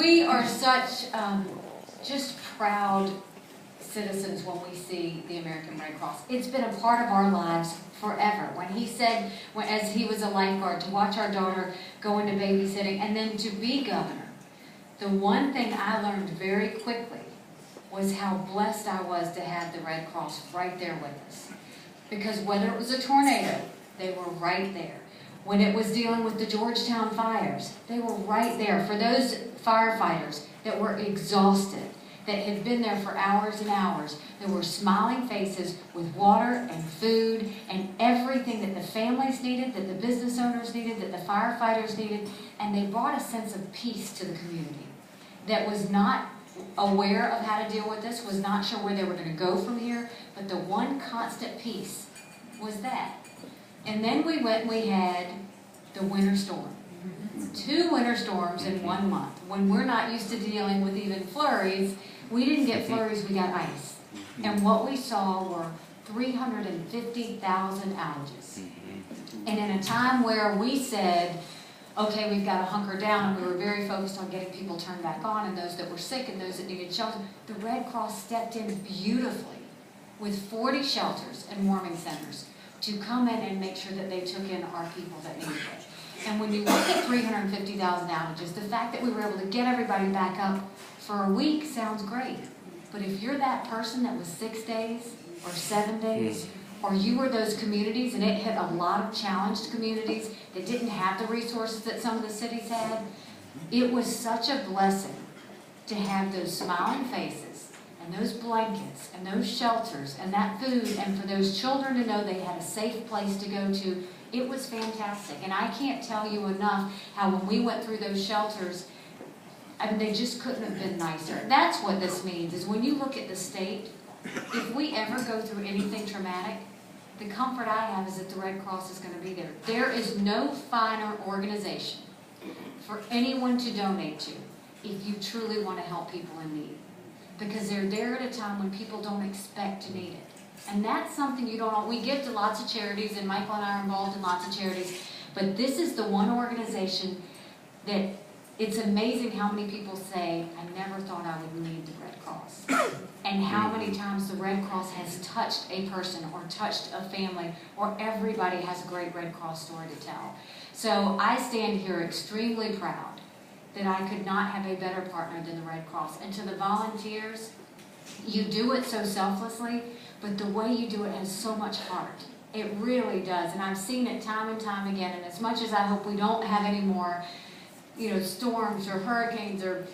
We are such just proud citizens when we see the American Red Cross. It's been a part of our lives forever. When he said, as he was a lifeguard, to watch our daughter go into babysitting and then to be governor, the one thing I learned very quickly was how blessed I was to have the Red Cross right there with us. Because whether it was a tornado, they were right there. When it was dealing with the Georgetown fires, they were right there. For those firefighters that were exhausted, that had been there for hours and hours, there were smiling faces with water and food and everything that the families needed, that the business owners needed, that the firefighters needed, and they brought a sense of peace to the community that was not aware of how to deal with this, was not sure where they were going to go from here, but the one constant piece was that. And then we went and we had the winter storm. 2 winter storms in 1 month. When we're not used to dealing with even flurries, we didn't get flurries, we got ice. And what we saw were 350,000 outages. And in a time where we said, okay, we've got to hunker down, and we were very focused on getting people turned back on, and those that were sick and those that needed shelter, the Red Cross stepped in beautifully with 40 shelters and warming centers to come in and make sure that they took in our people that needed it. And when you look at 350,000 outages, the fact that we were able to get everybody back up for a week sounds great. But if you're that person that was 6 days or 7 days, or you were those communities, and it hit a lot of challenged communities that didn't have the resources that some of the cities had, it was such a blessing to have those smiling faces and those blankets and those shelters and that food, and for those children to know they had a safe place to go to. It was fantastic. And I can't tell you enough how when we went through those shelters, I mean, they just couldn't have been nicer. That's what this means, is when you look at the state, if we ever go through anything traumatic, the comfort I have is that the Red Cross is going to be there. There is no finer organization for anyone to donate to if you truly want to help people in need. Because they're there at a time when people don't expect to need it. And that's something you don't know. We give to lots of charities, and Michael and I are involved in lots of charities, but this is the one organization that it's amazing how many people say, I never thought I would need the Red Cross. And how many times the Red Cross has touched a person or touched a family, or everybody has a great Red Cross story to tell. So I stand here extremely proud that I could not have a better partner than the Red Cross. And to the volunteers, you do it so selflessly, but the way you do it has so much heart. It really does. And I've seen it time and time again. And as much as I hope we don't have any more, storms or hurricanes or,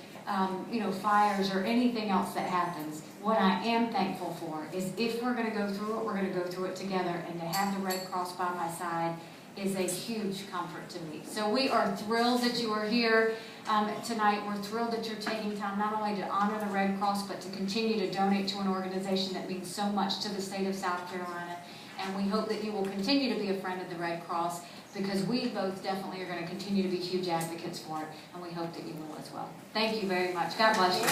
fires or anything else that happens, what I am thankful for is if we're going to go through it, we're going to go through it together. And to have the Red Cross by my side is a huge comfort to me. So we are thrilled that you are here tonight. We're thrilled that you're taking time not only to honor the Red Cross, but to continue to donate to an organization that means so much to the state of South Carolina. And we hope that you will continue to be a friend of the Red Cross, because we both definitely are going to continue to be huge advocates for it, and we hope that you will as well. Thank you very much. God bless you.